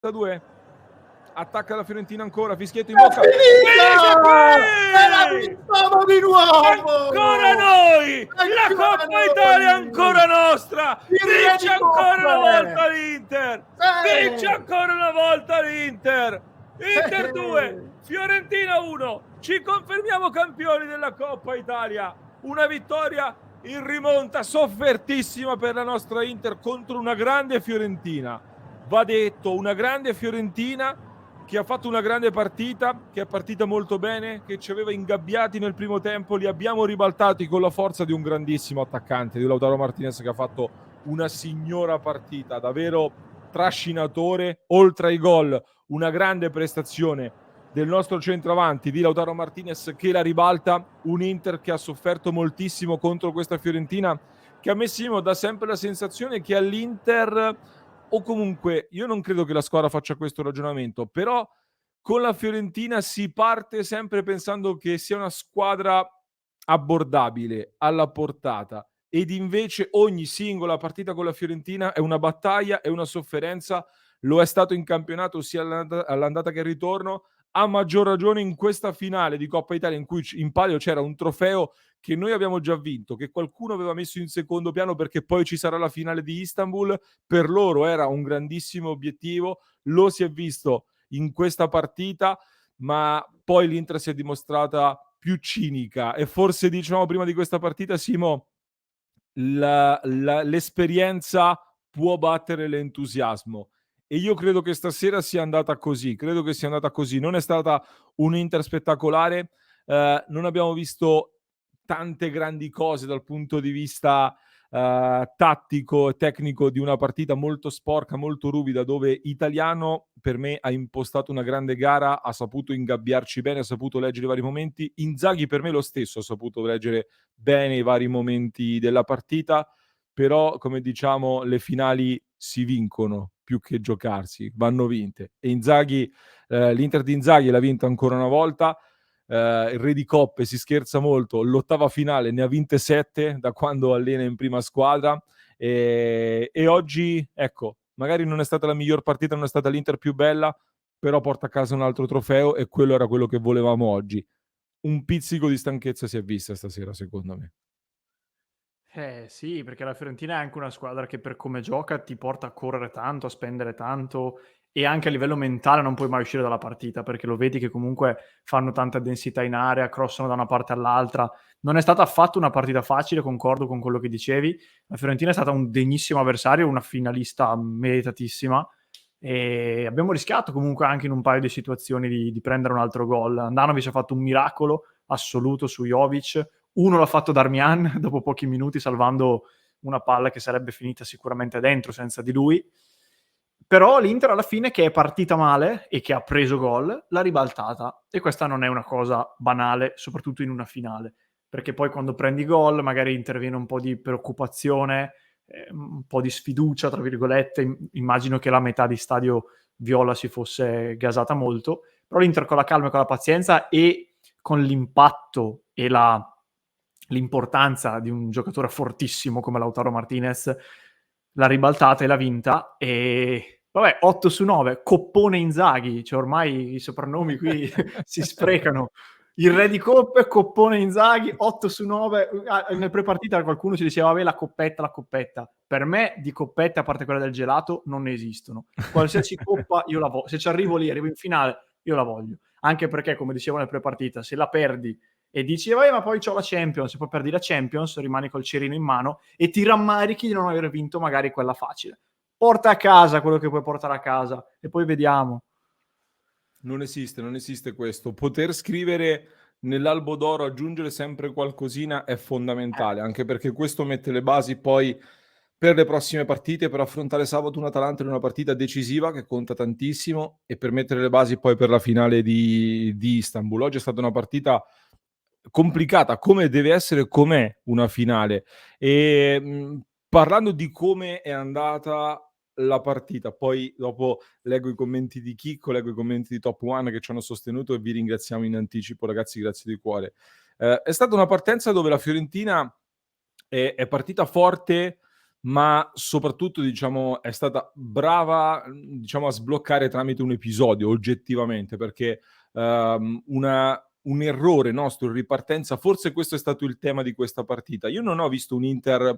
2, attacca la Fiorentina ancora, fischietto in È bocca. finita! E la vinciamo di nuovo! Ancora noi! La Ancora Coppa noi! Italia è ancora nostra! Il re Vince di ancora una coppe! volta l'Inter! Sì! Vince ancora una volta l'Inter! Inter 2, Fiorentina 1. Ci confermiamo campioni della Coppa Italia. Una vittoria in rimonta soffertissima per la nostra Inter contro una grande Fiorentina. Va detto, una grande Fiorentina che ha fatto una grande partita, che è partita molto bene, che ci aveva ingabbiati nel primo tempo, li abbiamo ribaltati con la forza di un grandissimo attaccante, di Lautaro Martinez, che ha fatto una signora partita, davvero trascinatore, oltre ai gol, una grande prestazione del nostro centravanti di Lautaro Martinez che la ribalta, un Inter che ha sofferto moltissimo contro questa Fiorentina, che a me Simo dà sempre la sensazione che all'Inter, o comunque io non credo che la squadra faccia questo ragionamento, però con la Fiorentina si parte sempre pensando che sia una squadra abbordabile, alla portata, ed invece ogni singola partita con la Fiorentina è una battaglia, è una sofferenza, lo è stato in campionato sia all'andata che al ritorno, a maggior ragione in questa finale di Coppa Italia in cui in palio c'era un trofeo che noi abbiamo già vinto, che qualcuno aveva messo in secondo piano perché poi ci sarà la finale di Istanbul. Per loro era un grandissimo obiettivo, lo si è visto in questa partita, ma poi l'Inter si è dimostrata più cinica e forse diciamo prima di questa partita, Simo, l'esperienza può battere l'entusiasmo e io credo che stasera sia andata così, credo che sia andata così, non è stata un Inter spettacolare, non abbiamo visto tante grandi cose dal punto di vista tattico e tecnico di una partita molto sporca, molto ruvida, dove Italiano per me ha impostato una grande gara, ha saputo ingabbiarci bene, ha saputo leggere i vari momenti. Inzaghi per me lo stesso ha saputo leggere bene i vari momenti della partita, però come diciamo le finali si vincono più che giocarsi, vanno vinte. E Inzaghi, l'Inter di Inzaghi l'ha vinta ancora una volta. Il re di coppe si scherza molto, l'ottava finale ne ha vinte 7 da quando allena in prima squadra e oggi, ecco, magari non è stata la miglior partita, non è stata l'Inter più bella, però porta a casa un altro trofeo e quello era quello che volevamo oggi. Un pizzico di stanchezza si è vista stasera, secondo me. Sì, perché la Fiorentina è anche una squadra che per come gioca ti porta a correre tanto, a spendere tanto e anche a livello mentale non puoi mai uscire dalla partita perché lo vedi che comunque fanno tanta densità in area, crossano da una parte all'altra. Non è stata affatto una partita facile, concordo con quello che dicevi. La Fiorentina è stata un degnissimo avversario, una finalista meritatissima e abbiamo rischiato comunque anche in un paio di situazioni di prendere un altro gol. Andanovic ha fatto un miracolo assoluto su Jovic, uno l'ha fatto Darmian dopo pochi minuti salvando una palla che sarebbe finita sicuramente dentro senza di lui. Però l'Inter alla fine, che è partita male e che ha preso gol, l'ha ribaltata e questa non è una cosa banale, soprattutto in una finale, perché poi quando prendi gol magari interviene un po' di preoccupazione, un po' di sfiducia tra virgolette. Immagino che la metà di stadio viola si fosse gasata molto, però l'Inter con la calma e con la pazienza e con l'impatto e l'importanza di un giocatore fortissimo come Lautaro Martinez l'ha ribaltata e l'ha vinta e vabbè, 8 su 9, coppone Inzaghi, cioè ormai i soprannomi qui si sprecano. Il re di coppe, coppone Inzaghi, 8 su 9. Nel pre-partita qualcuno ci diceva, vabbè, la coppetta, la coppetta. Per me di coppette, a parte quella del gelato, non ne esistono. Qualsiasi coppa io la voglio. Se ci arrivo lì, arrivo in finale, io la voglio. Anche perché, come dicevo nel pre-partita, se la perdi e dici, ma poi c'ho la Champions, e poi perdi la Champions, rimani col cerino in mano e ti rammarichi di non aver vinto magari quella facile. Porta a casa quello che puoi portare a casa e poi vediamo. Non esiste questo. Poter scrivere nell'albo d'oro, aggiungere sempre qualcosina è fondamentale, anche perché questo mette le basi poi per le prossime partite, per affrontare sabato un Atalanta in una partita decisiva che conta tantissimo e per mettere le basi poi per la finale di Istanbul. Oggi è stata una partita complicata, come deve essere, com'è una finale. E parlando di come è andata la partita, poi dopo leggo i commenti di Chicco, leggo i commenti di Top One che ci hanno sostenuto e vi ringraziamo in anticipo, ragazzi, grazie di cuore. È stata una partenza dove la Fiorentina è partita forte, ma soprattutto, diciamo, è stata brava, diciamo, a sbloccare tramite un episodio, oggettivamente, perché un errore nostro in ripartenza, forse questo è stato il tema di questa partita. Io non ho visto un Inter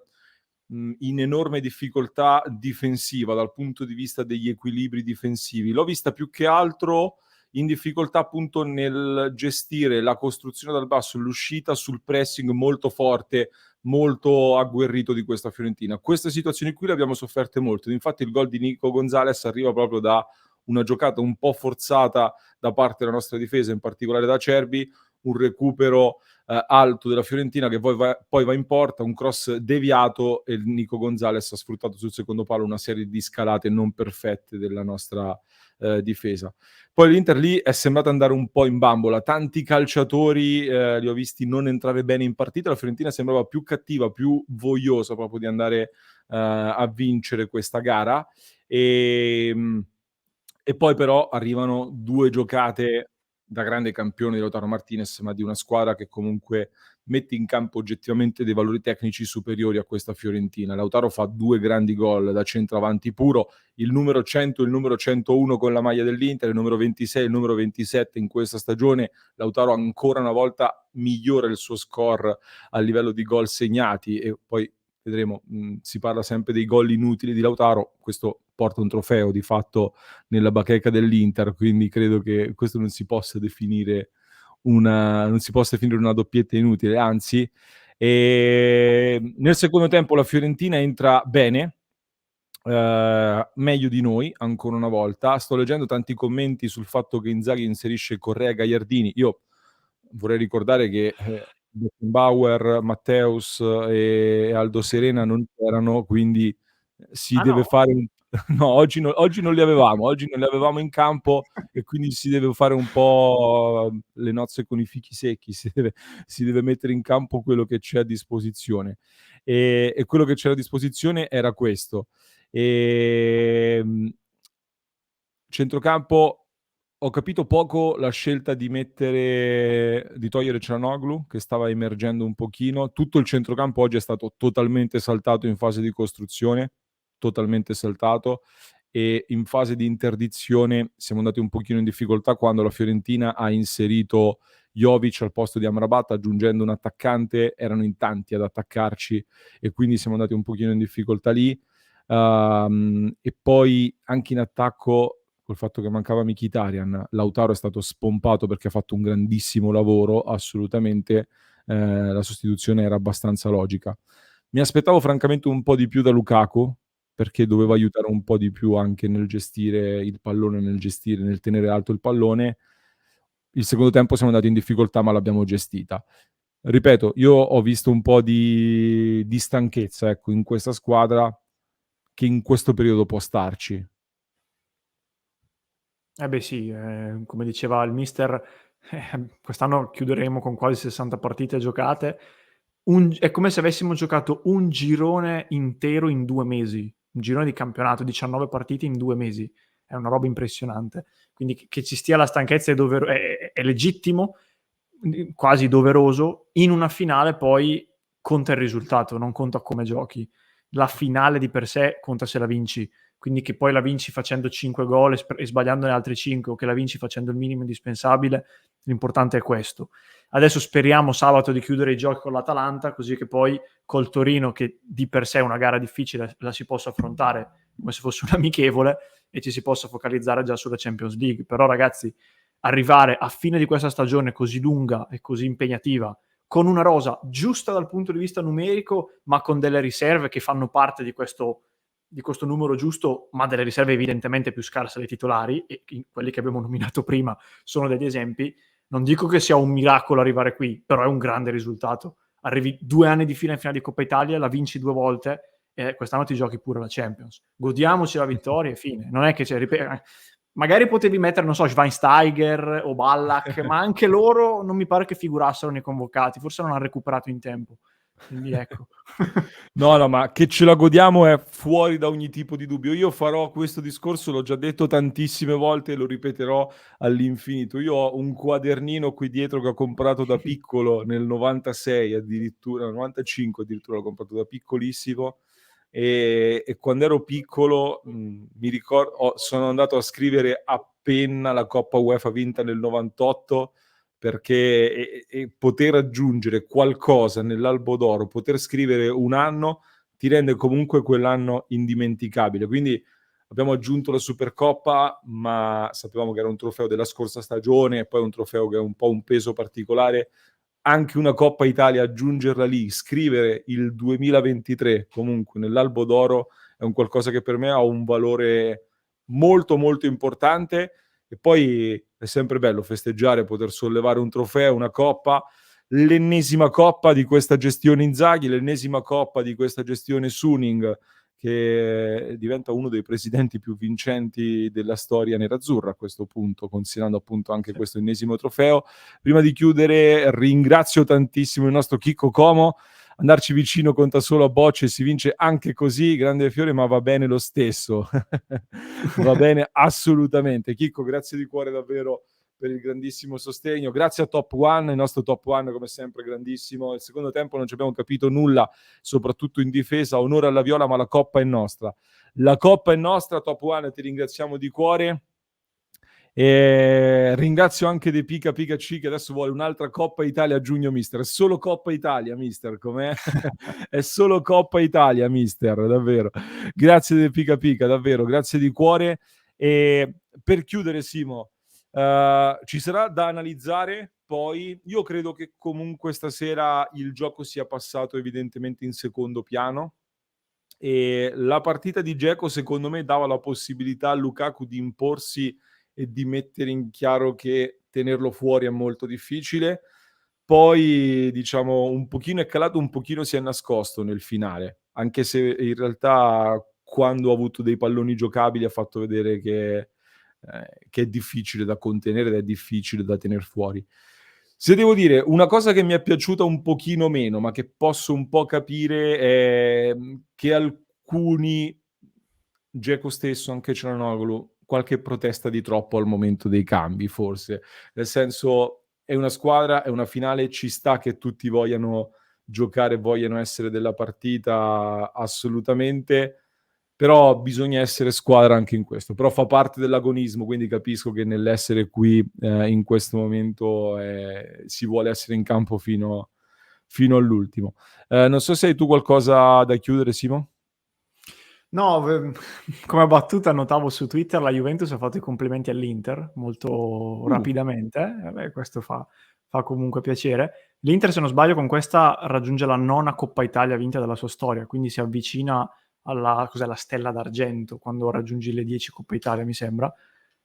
in enorme difficoltà difensiva dal punto di vista degli equilibri difensivi, l'ho vista più che altro in difficoltà appunto nel gestire la costruzione dal basso, l'uscita sul pressing molto forte, molto agguerrito di questa Fiorentina. Queste situazioni qui le abbiamo sofferte molto, infatti il gol di Nico Gonzalez arriva proprio da una giocata un po' forzata da parte della nostra difesa, in particolare da Cerbi, un recupero alto della Fiorentina che poi va in porta, un cross deviato e Nico Gonzalez ha sfruttato sul secondo palo una serie di scalate non perfette della nostra difesa. Poi l'Inter lì è sembrato andare un po' in bambola, tanti calciatori li ho visti non entrare bene in partita, la Fiorentina sembrava più cattiva, più vogliosa proprio di andare a vincere questa gara e poi però arrivano due giocate da grande campione di Lautaro Martinez, ma di una squadra che comunque mette in campo oggettivamente dei valori tecnici superiori a questa Fiorentina. Lautaro fa 2 grandi gol da centravanti puro, il numero 100 e il numero 101 con la maglia dell'Inter, il numero 26 e il numero 27 in questa stagione. Lautaro ancora una volta migliora il suo score a livello di gol segnati e poi vedremo, si parla sempre dei gol inutili di Lautaro, questo porta un trofeo di fatto nella bacheca dell'Inter, quindi credo che questo non si possa definire una doppietta inutile, anzi. Nel secondo tempo la Fiorentina entra bene, meglio di noi ancora una volta. Sto leggendo tanti commenti sul fatto che Inzaghi inserisce Correa e Gagliardini. Io vorrei ricordare che Beckenbauer, Matteus e Aldo Serena non c'erano, quindi si Ah deve no? fare no, oggi non li avevamo, oggi non li avevamo in campo e quindi si deve fare un po' le nozze con i fichi secchi, si deve mettere in campo quello che c'è a disposizione. E quello che c'era a disposizione era questo. Centrocampo ho capito poco la scelta di togliere Çalhanoğlu, che stava emergendo un pochino. Tutto il centrocampo oggi è stato totalmente saltato in fase di costruzione, totalmente saltato, e in fase di interdizione siamo andati un pochino in difficoltà quando la Fiorentina ha inserito Jovic al posto di Amrabat, aggiungendo un attaccante, erano in tanti ad attaccarci e quindi siamo andati un pochino in difficoltà lì. E poi anche in attacco, col fatto che mancava Mkhitaryan, Lautaro è stato spompato perché ha fatto un grandissimo lavoro, assolutamente la sostituzione era abbastanza logica. Mi aspettavo francamente un po' di più da Lukaku, perché doveva aiutare un po' di più anche nel gestire il pallone, nel tenere alto il pallone. Il secondo tempo siamo andati in difficoltà, ma l'abbiamo gestita. Ripeto, io ho visto un po' di stanchezza, ecco, in questa squadra che in questo periodo può starci. Eh beh sì, come diceva il mister, quest'anno chiuderemo con quasi 60 partite giocate. È come se avessimo giocato un girone intero in 2 mesi, un girone di campionato, 19 partite in 2 mesi. È una roba impressionante. Quindi che ci stia la stanchezza è legittimo, quasi doveroso. In una finale poi conta il risultato, non conta come giochi. La finale di per sé conta se la vinci, quindi che poi la vinci facendo 5 gol e sbagliandone altri 5 o che la vinci facendo il minimo indispensabile, l'importante è questo. Adesso speriamo sabato di chiudere i giochi con l'Atalanta, così che poi col Torino, che di per sé è una gara difficile, la si possa affrontare come se fosse un amichevole e ci si possa focalizzare già sulla Champions League. Però ragazzi, arrivare a fine di questa stagione così lunga e così impegnativa con una rosa giusta dal punto di vista numerico, ma con delle riserve che fanno parte di questo numero giusto, ma delle riserve evidentemente più scarse dei titolari, e quelli che abbiamo nominato prima sono degli esempi. Non dico che sia un miracolo arrivare qui, però è un grande risultato. Arrivi 2 anni di fila in finale di Coppa Italia, la vinci 2 volte e quest'anno ti giochi pure la Champions. Godiamoci la vittoria e fine. Non è che magari potevi mettere, non so, Schweinsteiger o Ballack, ma anche loro non mi pare che figurassero nei convocati, forse non hanno recuperato in tempo. Quindi ecco. No, ma che ce la godiamo è fuori da ogni tipo di dubbio. Io farò questo discorso, l'ho già detto tantissime volte e lo ripeterò all'infinito. Io ho un quadernino qui dietro che ho comprato da piccolo nel 96 addirittura, 95 addirittura l'ho comprato da piccolissimo, e quando ero piccolo mi ricordo, sono andato a scrivere a penna la Coppa UEFA vinta nel 98, perché e poter aggiungere qualcosa nell'albo d'oro, poter scrivere un anno, ti rende comunque quell'anno indimenticabile. Quindi abbiamo aggiunto la Supercoppa, ma sapevamo che era un trofeo della scorsa stagione e poi un trofeo che ha un po' un peso particolare. Anche una Coppa Italia, aggiungerla lì, scrivere il 2023 comunque nell'albo d'oro, è un qualcosa che per me ha un valore molto molto importante. E poi è sempre bello festeggiare, poter sollevare un trofeo, una coppa, l'ennesima coppa di questa gestione Inzaghi, l'ennesima coppa di questa gestione Suning, che diventa uno dei presidenti più vincenti della storia nerazzurra a questo punto, considerando appunto anche questo ennesimo trofeo. Prima di chiudere, ringrazio tantissimo il nostro Chicco Como. Andarci vicino conta solo a bocce, si vince anche così, grande Fiore, ma va bene lo stesso. Va bene assolutamente. Chicco, grazie di cuore davvero per il grandissimo sostegno. Grazie a Top One, il nostro Top One come sempre grandissimo. Il secondo tempo non ci abbiamo capito nulla, soprattutto in difesa. Onore alla Viola, ma la Coppa è nostra. La Coppa è nostra, Top One, ti ringraziamo di cuore. E ringrazio anche De Pica C, che adesso vuole un'altra Coppa Italia a giugno, mister. È solo Coppa Italia, mister, com'è? È solo Coppa Italia, mister, davvero. Grazie De Pica, davvero, grazie di cuore. E per chiudere, Simo, ci sarà da analizzare poi. Io credo che comunque stasera il gioco sia passato evidentemente in secondo piano, e la partita di Dzeko secondo me dava la possibilità a Lukaku di imporsi e di mettere in chiaro che tenerlo fuori è molto difficile. Poi diciamo un pochino è calato, un pochino si è nascosto nel finale, anche se in realtà quando ha avuto dei palloni giocabili ha fatto vedere che è difficile da contenere ed è difficile da tener fuori. Se devo dire una cosa che mi è piaciuta un pochino meno, ma che posso un po' capire, è che alcuni, Dzeko stesso, anche Çalhanoğlu, qualche protesta di troppo al momento dei cambi, forse. Nel senso, è una squadra, è una finale, ci sta che tutti vogliano giocare, vogliano essere della partita, assolutamente, però bisogna essere squadra anche in questo. Però fa parte dell'agonismo, quindi capisco che nell'essere qui in questo momento si vuole essere in campo fino all'ultimo. Non so se hai tu qualcosa da chiudere, Simo? No, come battuta notavo su Twitter la Juventus ha fatto i complimenti all'Inter molto rapidamente, questo fa comunque piacere. L'Inter, se non sbaglio, con questa raggiunge la 9ª Coppa Italia vinta della sua storia, quindi si avvicina alla stella d'argento quando raggiungi le 10 Coppe Italia, mi sembra.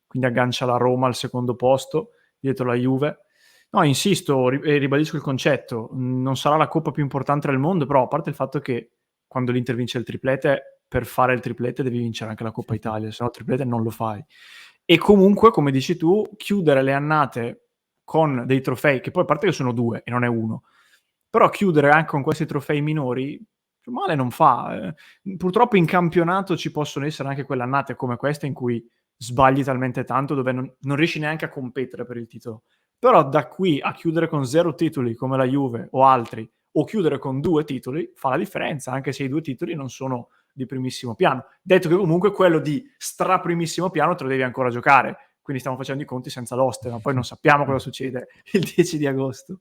Quindi aggancia la Roma al secondo posto, dietro la Juve. No, insisto e ribadisco il concetto, non sarà la Coppa più importante del mondo, però a parte il fatto che quando l'Inter vince il triplete, per fare il triplete devi vincere anche la Coppa Italia, se no il triplete non lo fai. E comunque, come dici tu, chiudere le annate con dei trofei, che poi a parte che sono 2 e non è 1, però chiudere anche con questi trofei minori male non fa. Purtroppo in campionato ci possono essere anche quelle annate come questa in cui sbagli talmente tanto dove non riesci neanche a competere per il titolo. Però da qui a chiudere con 0 titoli come la Juve o altri, o chiudere con 2 titoli, fa la differenza, anche se i 2 titoli non sono di primissimo piano. Detto che comunque quello di straprimissimo piano te lo devi ancora giocare, quindi stiamo facendo i conti senza l'oste, ma poi non sappiamo cosa succede il 10 di agosto.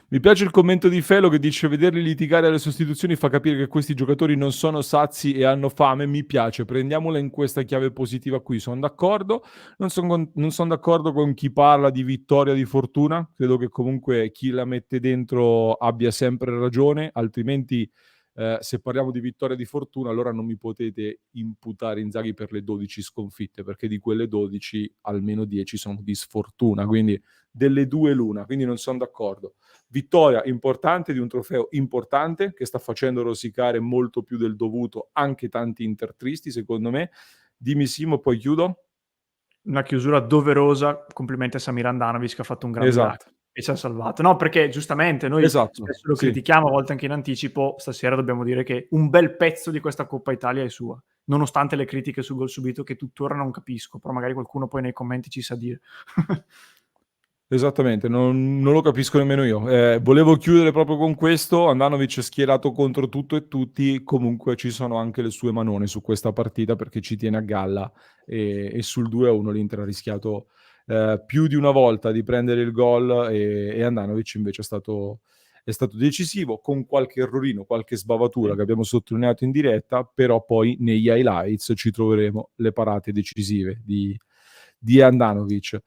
Mi piace il commento di Felo che dice: vederli litigare alle sostituzioni fa capire che questi giocatori non sono sazi e hanno fame. Mi piace, prendiamola in questa chiave positiva qui. Sono d'accordo, non sono d'accordo con chi parla di vittoria di fortuna. Credo che comunque chi la mette dentro abbia sempre ragione, altrimenti se parliamo di vittoria di fortuna, allora non mi potete imputare Inzaghi per le 12 sconfitte, perché di quelle 12 almeno 10 sono di sfortuna, quindi delle due l'una, quindi non sono d'accordo. Vittoria importante di un trofeo importante che sta facendo rosicare molto più del dovuto anche tanti intertristi, secondo me. Dimmi Simo, poi chiudo. Una chiusura doverosa, complimenti a Samir Handanovic che ha fatto un grande Esatto. e ci ha salvato. No, perché giustamente noi spesso lo critichiamo, a volte anche in anticipo, stasera dobbiamo dire che un bel pezzo di questa Coppa Italia è sua, nonostante le critiche sul gol subito che tuttora non capisco, però magari qualcuno poi nei commenti ci sa dire. Esattamente, non lo capisco nemmeno io. Volevo chiudere proprio con questo. Andanovic è schierato contro tutto e tutti, comunque ci sono anche le sue manone su questa partita perché ci tiene a galla e sul 2-1 l'Inter ha rischiato più di una volta di prendere il gol e Andanovic invece è stato decisivo con qualche errorino, qualche sbavatura che abbiamo sottolineato in diretta, però poi negli highlights ci troveremo le parate decisive di Andanovic.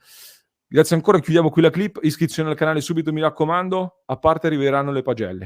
Grazie ancora, chiudiamo qui la clip. Iscrizione al canale subito, mi raccomando, a parte arriveranno le pagelle.